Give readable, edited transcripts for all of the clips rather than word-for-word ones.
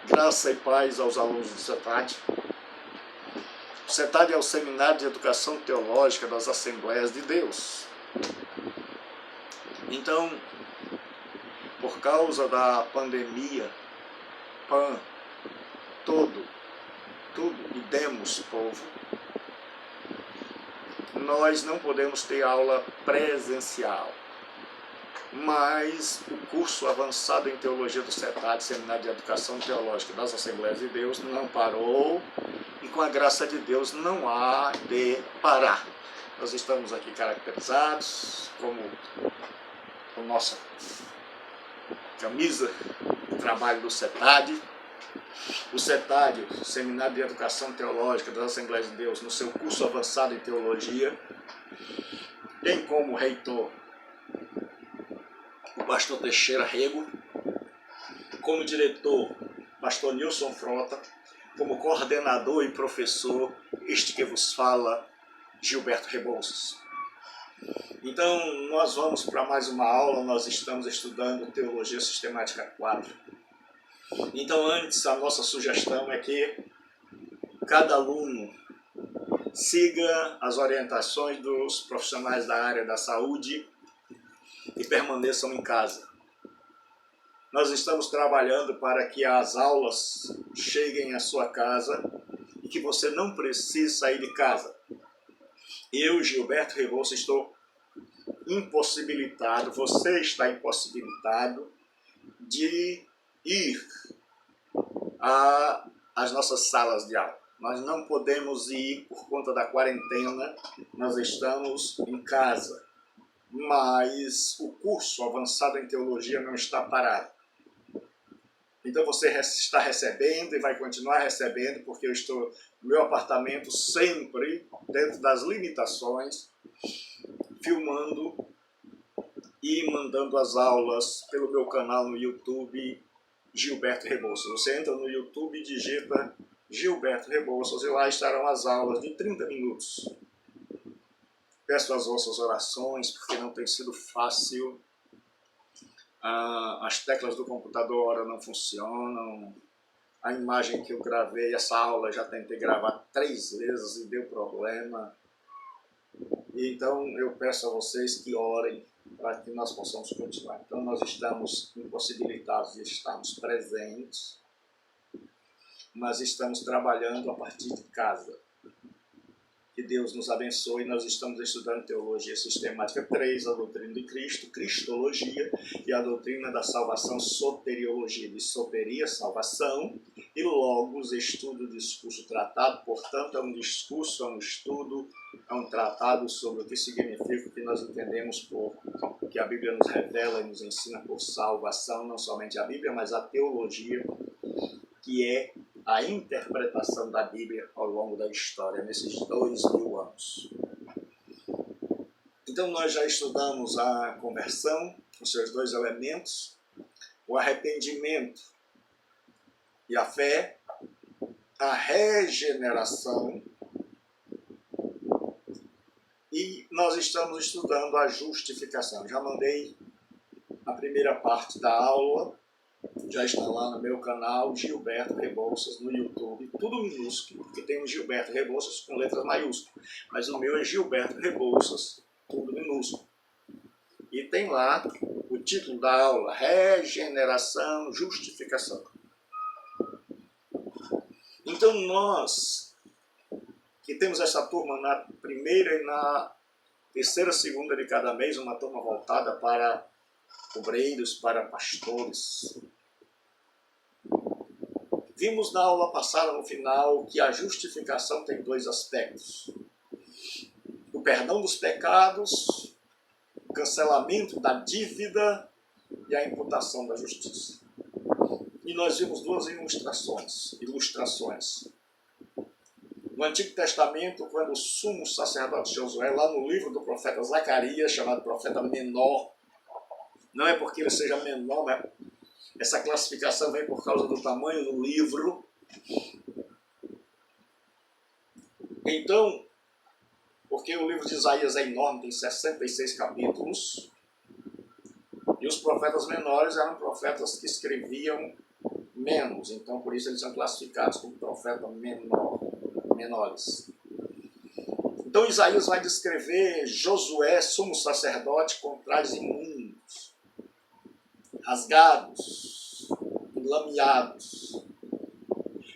Graça e paz aos alunos do CETAD. O CETAD é o Seminário de Educação Teológica das Assembleias de Deus. Então, por causa da pandemia, tudo, e demos, povo, nós não podemos ter aula presencial. Mas o curso avançado em Teologia do CETAD, Seminário de Educação Teológica das Assembleias de Deus, não parou e com a graça de Deus não há de parar. Nós estamos aqui caracterizados como a nossa camisa de trabalho do CETAD. O CETAD, o Seminário de Educação Teológica das Assembleias de Deus, no seu curso avançado em Teologia, tem como reitor o pastor Teixeira Rego, como diretor, pastor Nilson Frota, como coordenador e professor, este que vos fala, Gilberto Rebouças. Então, nós vamos para mais uma aula, nós estamos estudando Teologia Sistemática 4. Então, antes, a nossa sugestão é que cada aluno siga as orientações dos profissionais da área da saúde e permaneçam em casa. Nós estamos trabalhando para que as aulas cheguem à sua casa e que você não precise sair de casa. Eu, Gilberto Rebouças, estou impossibilitado, você está impossibilitado de ir às nossas salas de aula. Nós não podemos ir por conta da quarentena, nós estamos em casa. Mas o curso avançado em teologia não está parado. Então você está recebendo e vai continuar recebendo, porque eu estou no meu apartamento sempre dentro das limitações, filmando e mandando as aulas pelo meu canal no YouTube, Gilberto Rebouças. Você entra no YouTube e digita Gilberto Rebouças e lá estarão as aulas de 30 minutos. Peço as vossas orações, porque não tem sido fácil. As teclas do computador ora não funcionam. A imagem que eu gravei, essa aula, já tentei gravar 3 vezes e deu problema. Então eu peço a vocês que orem para que nós possamos continuar. Então nós estamos impossibilitados de estarmos presentes, mas estamos trabalhando a partir de casa. Que Deus nos abençoe. Nós estamos estudando Teologia Sistemática 3, a doutrina de Cristo, Cristologia, e a doutrina da salvação, Soteriologia, de soteria, salvação, e Logos, estudo, discurso, tratado. Portanto, é um discurso, é um estudo, é um tratado sobre o que significa, o que nós entendemos por que a Bíblia nos revela e nos ensina por salvação, não somente a Bíblia, mas a teologia, que é a interpretação da Bíblia ao longo da história, nesses 2000 anos. Então nós já estudamos a conversão, os seus 2 elementos, o arrependimento e a fé, a regeneração, e nós estamos estudando a justificação. Já mandei a primeira parte da aula, já está lá no meu canal, Gilberto Rebouças, no YouTube, tudo minúsculo, porque tem um Gilberto Rebouças com letras maiúsculas, mas o meu é Gilberto Rebouças, tudo minúsculo. E tem lá o título da aula, Regeneração, Justificação. Então nós, que temos essa turma na primeira e na terceira segunda de cada mês, uma turma voltada para obreiros, para pastores, vimos na aula passada, no final, que a justificação tem 2 aspectos. O perdão dos pecados, o cancelamento da dívida e a imputação da justiça. E nós vimos 2 ilustrações. No Antigo Testamento, quando o sumo sacerdote Josué, lá no livro do profeta Zacarias, chamado profeta menor, não é porque ele seja menor, né? Essa classificação vem por causa do tamanho do livro. Então, porque o livro de Isaías é enorme, tem 66 capítulos, e os profetas menores eram profetas que escreviam menos. Então, por isso eles são classificados como profetas menores. Então, Isaías vai descrever Josué, sumo sacerdote, com trajes imundos, rasgados, lameados.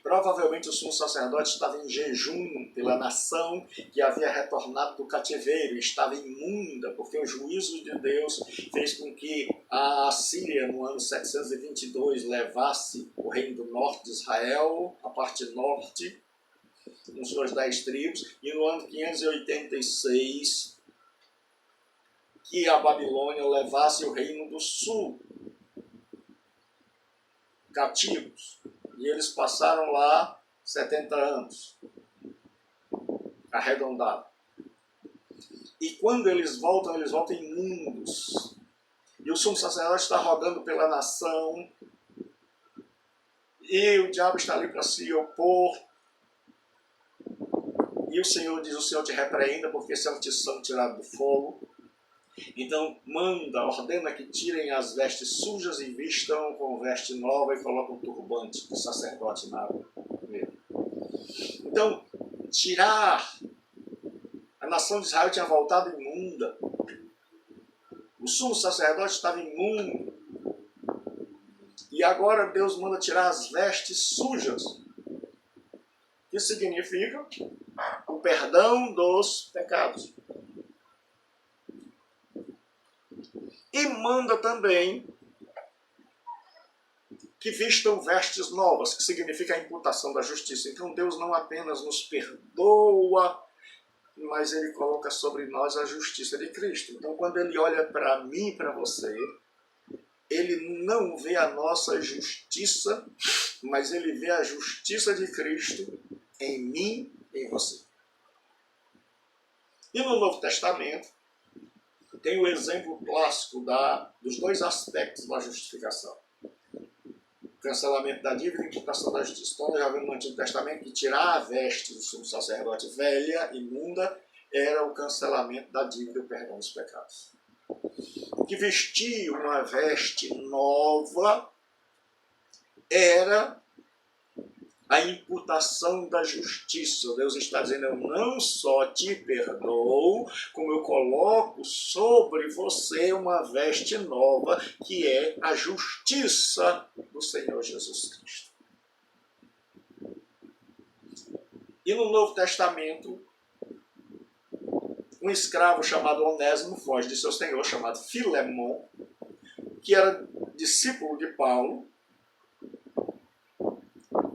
Provavelmente o sumo sacerdote estava em jejum pela nação que havia retornado do cativeiro e estava imunda, porque o juízo de Deus fez com que a Assíria, no ano 722, levasse o reino do norte de Israel, a parte norte, com suas 10 tribos, e no ano 586, que a Babilônia levasse o reino do sul, cativos. E eles passaram lá 70 anos, arredondado. E quando eles voltam imundos. E o sumo sacerdote está rogando pela nação, e o diabo está ali para se opor. E o Senhor diz, o Senhor te repreenda, porque esse é um tição tirado do fogo. Então ordena que tirem as vestes sujas e vistam com veste nova e colocam um turbante de sacerdote na meio. Então, a nação de Israel tinha voltado imunda. O sumo sacerdote estava imundo. E agora Deus manda tirar as vestes sujas. Que significa o perdão dos pecados. E manda também que vistam vestes novas, que significa a imputação da justiça. Então Deus não apenas nos perdoa, mas Ele coloca sobre nós a justiça de Cristo. Então quando Ele olha para mim e para você, Ele não vê a nossa justiça, mas Ele vê a justiça de Cristo em mim e em você. E no Novo Testamento, tem o exemplo clássico dos dois aspectos da justificação. O cancelamento da dívida e a imputação da justiça. Então, nós já vimos no Antigo Testamento que tirar a veste do sumo sacerdote velha, imunda, era o cancelamento da dívida e o perdão dos pecados. Que vestir uma veste nova era a imputação da justiça. Deus está dizendo, eu não só te perdoo, como eu coloco sobre você uma veste nova, que é a justiça do Senhor Jesus Cristo. E no Novo Testamento, um escravo chamado Onésimo foge de seu senhor, chamado Filemon, que era discípulo de Paulo.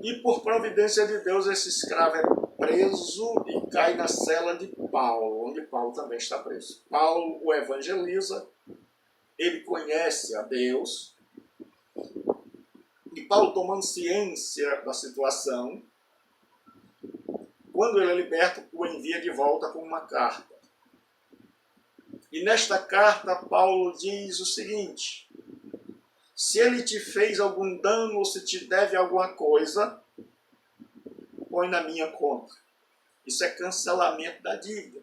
E por providência de Deus, esse escravo é preso e cai na cela de Paulo, onde Paulo também está preso. Paulo o evangeliza, ele conhece a Deus, e Paulo, tomando ciência da situação, quando ele é liberto, o envia de volta com uma carta. E nesta carta, Paulo diz o seguinte: se ele te fez algum dano ou se te deve alguma coisa, põe na minha conta. Isso é cancelamento da dívida.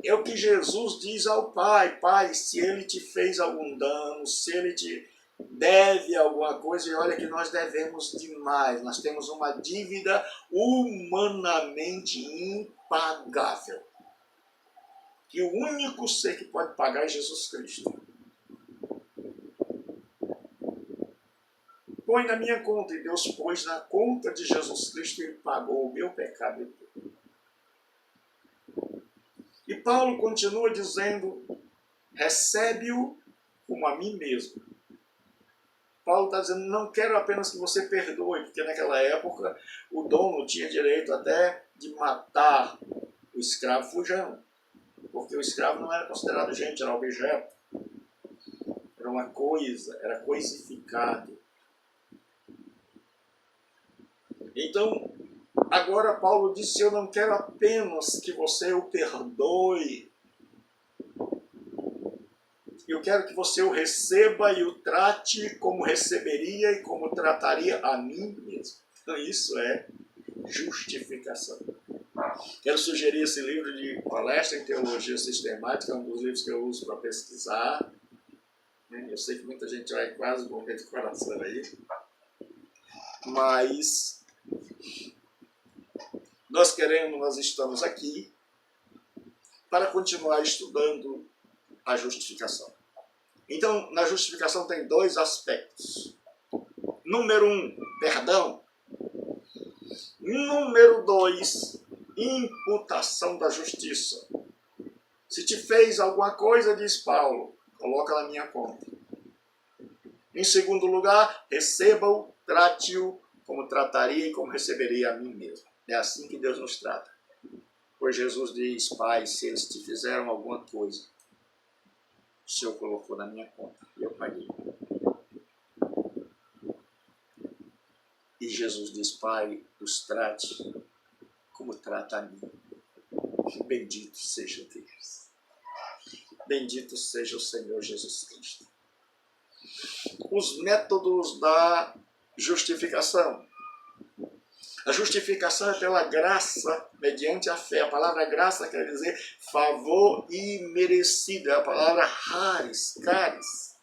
É o que Jesus diz ao Pai: Pai, se ele te fez algum dano, se ele te deve alguma coisa, e olha que nós devemos demais, nós temos uma dívida humanamente impagável. Que o único ser que pode pagar é Jesus Cristo. Põe na minha conta, e Deus pôs na conta de Jesus Cristo e Ele pagou o meu pecado. E Paulo continua dizendo, recebe-o como a mim mesmo. Paulo está dizendo, não quero apenas que você perdoe, porque naquela época o dono tinha direito até de matar o escravo fujão, porque o escravo não era considerado gente, era objeto, era uma coisa, era coisificado. Então, agora Paulo disse, eu não quero apenas que você o perdoe, eu quero que você o receba e o trate como receberia e como trataria a mim mesmo. Então isso é justificação. Quero sugerir esse livro de palestra em teologia sistemática, é um dos livros que eu uso para pesquisar. né? Eu sei que muita gente vai quase morrer de coração aí, mas nós estamos aqui para continuar estudando a justificação. Então, na justificação tem dois aspectos. Número 1, perdão. Número 2, imputação da justiça. Se te fez alguma coisa, diz Paulo, coloca na minha conta. Em segundo lugar, receba-o, trate-o como trataria e como receberia a mim mesmo. É assim que Deus nos trata. Pois Jesus diz, Pai, se eles te fizeram alguma coisa, o Senhor colocou na minha conta e eu paguei. E Jesus diz, Pai, os trate como trata a mim. Bendito seja Deus. Bendito seja o Senhor Jesus Cristo. Os métodos da justificação. A justificação é pela graça, mediante a fé. A palavra graça quer dizer favor imerecido. É a palavra caris.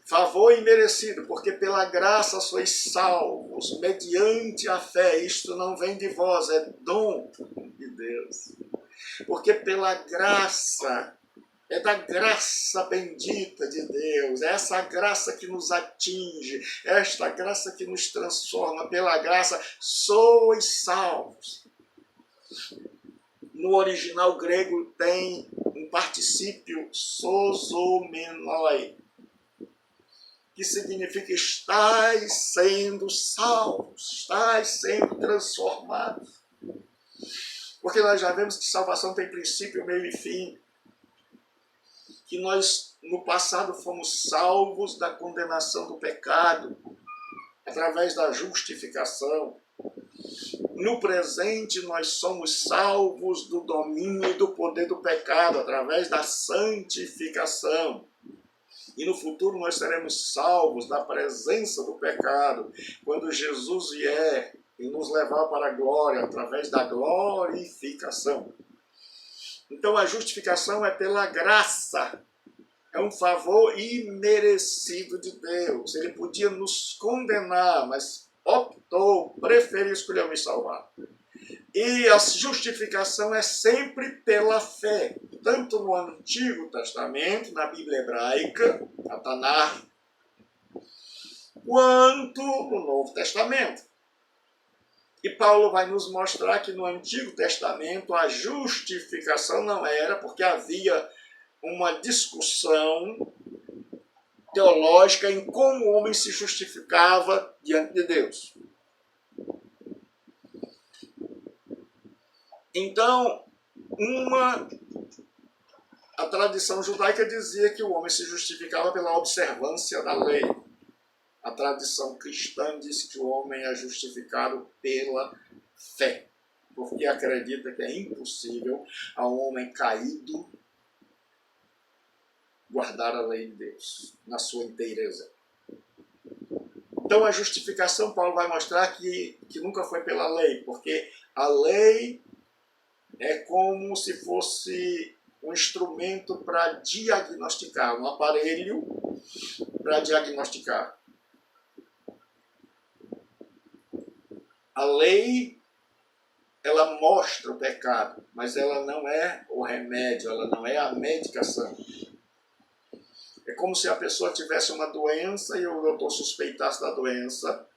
Favor imerecido, porque pela graça sois salvos, mediante a fé. Isto não vem de vós, é dom de Deus. Porque pela graça, é da graça bendita de Deus, é essa graça que nos atinge, é esta graça que nos transforma. Pela graça sois salvos. No original grego tem um particípio sozomenoi, que significa estais sendo salvos, estais sendo transformados. Porque nós já vemos que salvação tem princípio, meio e fim. Que nós, no passado, fomos salvos da condenação do pecado, através da justificação. No presente, nós somos salvos do domínio e do poder do pecado, através da santificação. E no futuro nós seremos salvos da presença do pecado, quando Jesus vier e nos levar para a glória, através da glorificação. Então a justificação é pela graça, é um favor imerecido de Deus. Ele podia nos condenar, mas optou, preferiu, escolheu me salvar. E a justificação é sempre pela fé, tanto no Antigo Testamento, na Bíblia hebraica, a Tanakh, quanto no Novo Testamento. E Paulo vai nos mostrar que no Antigo Testamento a justificação não era, porque havia uma discussão teológica em como o homem se justificava diante de Deus. Então, a tradição judaica dizia que o homem se justificava pela observância da lei. A tradição cristã diz que o homem é justificado pela fé, porque acredita que é impossível a um homem caído guardar a lei de Deus na sua inteireza. Então a justificação, Paulo vai mostrar que nunca foi pela lei, porque a lei é como se fosse um instrumento para diagnosticar, um aparelho para diagnosticar. A lei, ela mostra o pecado, mas ela não é o remédio, ela não é a medicação. É como se a pessoa tivesse uma doença e o doutor suspeitasse da doença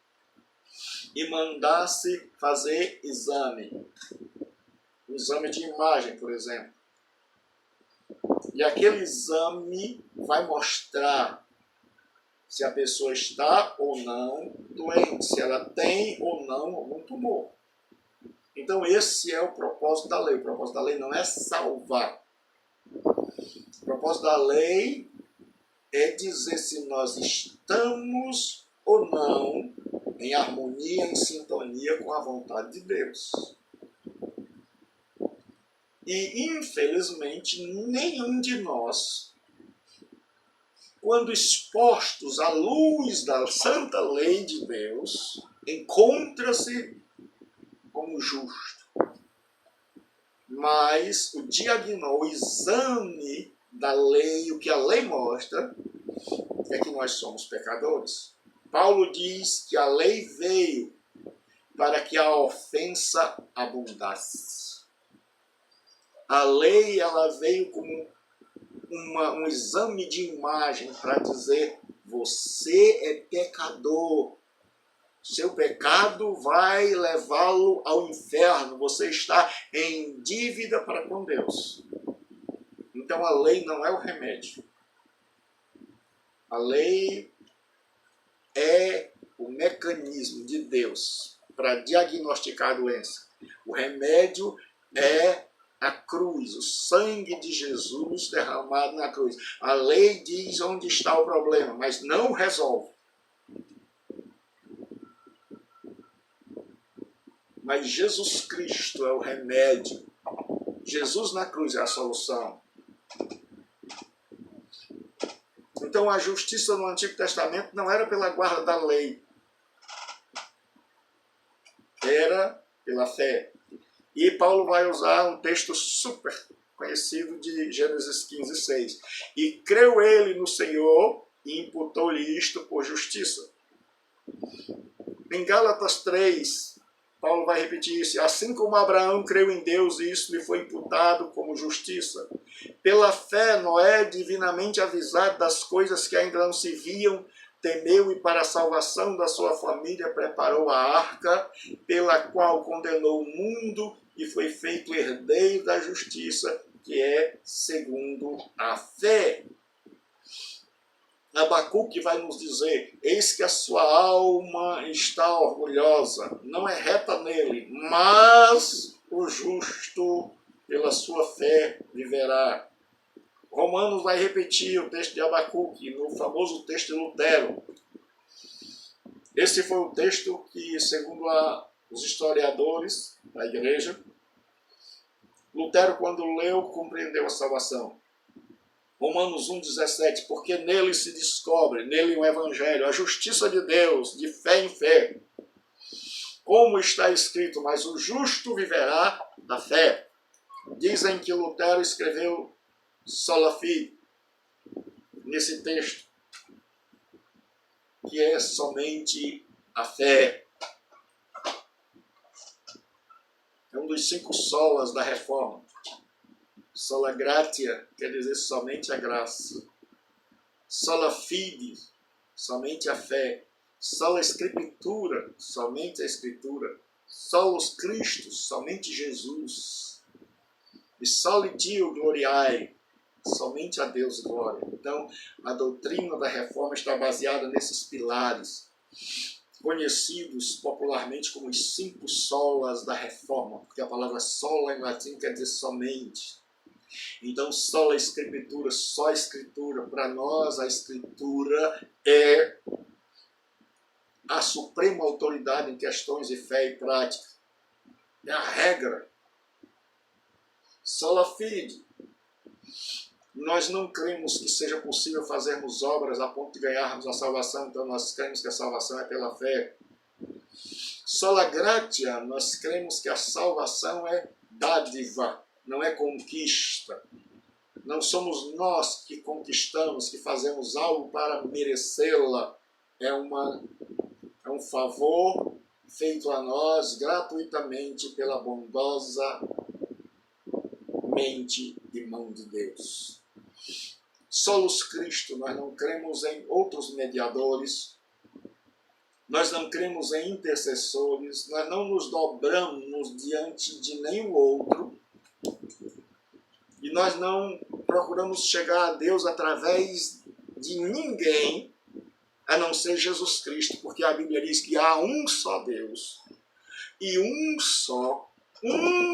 e mandasse fazer exame. Um exame de imagem, por exemplo. E aquele exame vai mostrar se a pessoa está ou não doente, se ela tem ou não algum tumor. Então esse é o propósito da lei. O propósito da lei não é salvar. O propósito da lei é dizer se nós estamos ou não em harmonia, em sintonia com a vontade de Deus. E, infelizmente, nenhum de nós, quando expostos à luz da santa lei de Deus, encontra-se como justo. Mas o exame da lei, o que a lei mostra, é que nós somos pecadores. Paulo diz que a lei veio para que a ofensa abundasse. A lei, ela veio como um exame de imagem para dizer: você é pecador. Seu pecado vai levá-lo ao inferno. Você está em dívida para com Deus. Então a lei não é o remédio. A lei é o mecanismo de Deus para diagnosticar a doença. O remédio é a cruz, o sangue de Jesus derramado na cruz. A lei diz onde está o problema, mas não resolve. Mas Jesus Cristo é o remédio. Jesus na cruz é a solução. Então a justiça no Antigo Testamento não era pela guarda da lei. Era pela fé. E Paulo vai usar um texto super conhecido de Gênesis 15:6. E creu ele no Senhor e imputou-lhe isto por justiça. Em Gálatas 3, Paulo vai repetir isso. Assim como Abraão creu em Deus, isso lhe foi imputado como justiça. Pela fé, Noé, divinamente avisado das coisas que ainda não se viam, temeu e para a salvação da sua família preparou a arca, pela qual condenou o mundo e foi feito herdeiro da justiça, que é segundo a fé. Abacuque vai nos dizer: eis que a sua alma está orgulhosa, não é reta nele, mas o justo pela sua fé viverá. Romanos vai repetir o texto de Abacuque, no famoso texto de Lutero. Esse foi o texto que, segundo os historiadores da igreja, Lutero, quando leu, compreendeu a salvação. Romanos 1,17, porque nele se descobre, nele o evangelho, a justiça de Deus, de fé em fé. Como está escrito, mas o justo viverá da fé. Dizem que Lutero escreveu sola fide, nesse texto, que é somente a fé. É um dos 5 solas da Reforma. Sola gratia quer dizer somente a graça. Sola fide, somente a fé. Sola escritura, somente a escritura. Solos Cristo, somente Jesus. E soli Dio gloriae, somente a Deus glória. Então, a doutrina da Reforma está baseada nesses pilares, conhecidos popularmente como os 5 solas da Reforma, porque a palavra sola em latim quer dizer somente. Então, sola escritura, só escritura. Para nós, a escritura é a suprema autoridade em questões de fé e prática. É a regra. Sola fide. Nós não cremos que seja possível fazermos obras a ponto de ganharmos a salvação, então nós cremos que a salvação é pela fé. Sola gratia, nós cremos que a salvação é dádiva, não é conquista. Não somos nós que conquistamos, que fazemos algo para merecê-la. É um favor feito a nós gratuitamente pela bondosa mente e mão de Deus. Solos Cristo, nós não cremos em outros mediadores, nós não cremos em intercessores, nós não nos dobramos diante de nenhum outro e nós não procuramos chegar a Deus através de ninguém a não ser Jesus Cristo, porque a Bíblia diz que há um só Deus e um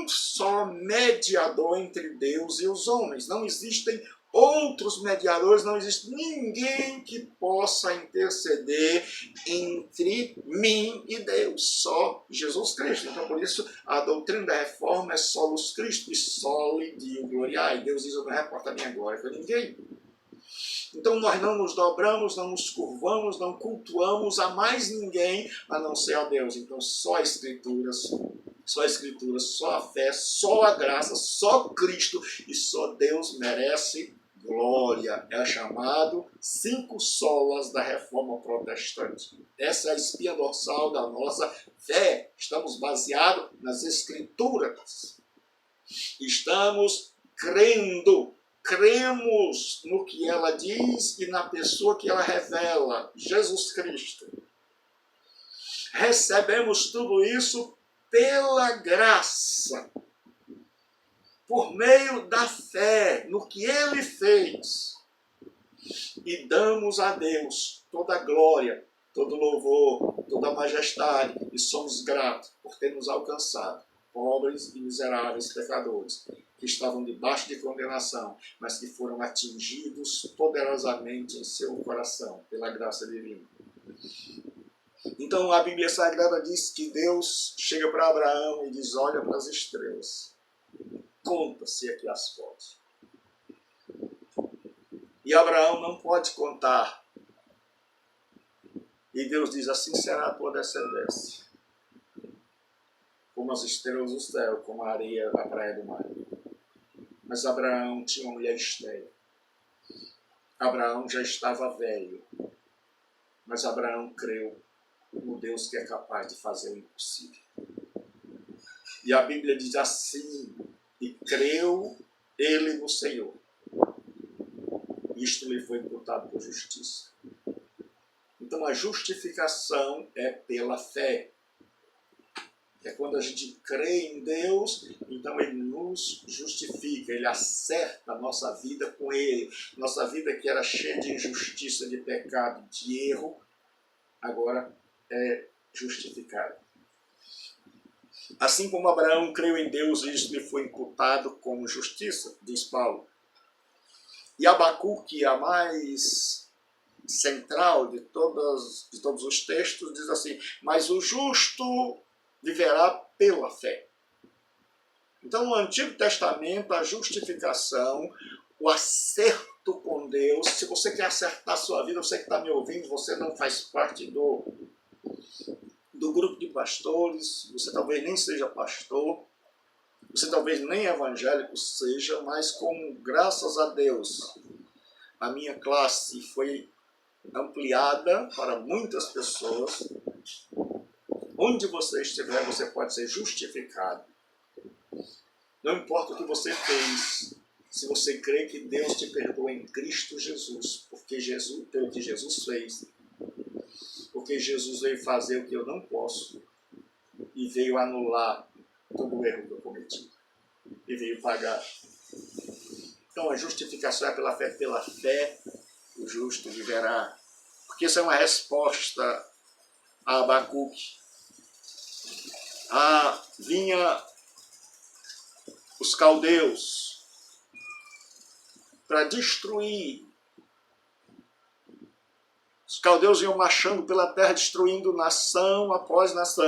só mediador entre Deus e os homens. Não existem outros mediadores, não existe ninguém que possa interceder entre mim e Deus, só Jesus Cristo. Então, por isso, a doutrina da Reforma é solos Cristo e soli Dio gloriae. Deus diz: eu não reporto a minha glória para ninguém. Então, nós não nos dobramos, não nos curvamos, não cultuamos a mais ninguém a não ser a Deus. Então, só a Escritura, só a fé, só a graça, só Cristo e só Deus merece glória é chamado 5 solas da Reforma Protestante. Essa é a espinha dorsal da nossa fé. Estamos baseados nas Escrituras. Estamos cremos no que ela diz e na pessoa que ela revela, Jesus Cristo. Recebemos tudo isso pela graça, por meio da fé no que Ele fez. E damos a Deus toda a glória, todo louvor, toda a majestade, e somos gratos por ter nos alcançado, pobres e miseráveis pecadores, que estavam debaixo de condenação, mas que foram atingidos poderosamente em seu coração, pela graça divina. Então a Bíblia Sagrada diz que Deus chega para Abraão e diz: olha para as estrelas, conta-se aqui as fotos. E Abraão não pode contar. E Deus diz: assim será a tua descendência, como as estrelas do céu, como a areia da praia do mar. Mas Abraão tinha uma mulher estéril. Abraão já estava velho, mas Abraão creu no Deus que é capaz de fazer o impossível. E a Bíblia diz assim: e creu ele no Senhor. Isto lhe foi imputado por justiça. Então a justificação é pela fé. É quando a gente crê em Deus, então Ele nos justifica, Ele acerta a nossa vida com Ele. Nossa vida que era cheia de injustiça, de pecado, de erro, agora é justificada. Assim como Abraão creu em Deus, isso lhe foi imputado como justiça, diz Paulo. E Abacuque, a mais central de todos os textos, diz assim: mas o justo viverá pela fé. Então, no Antigo Testamento, a justificação, o acerto com Deus, se você quer acertar a sua vida, você que está me ouvindo, você não faz parte do grupo de pastores, você talvez nem seja pastor, você talvez nem evangélico seja, mas como, graças a Deus, a minha classe foi ampliada para muitas pessoas. Onde você estiver, você pode ser justificado. Não importa o que você fez, se você crê que Deus te perdoa em Cristo Jesus, pelo que Jesus fez, porque Jesus veio fazer o que eu não posso e veio anular todo o erro que eu cometi e veio pagar. Então a justificação é pela fé o justo viverá. Porque isso é uma resposta a Abacuque. Vinha os caldeus para destruir. Os caldeus iam marchando pela terra, destruindo nação após nação.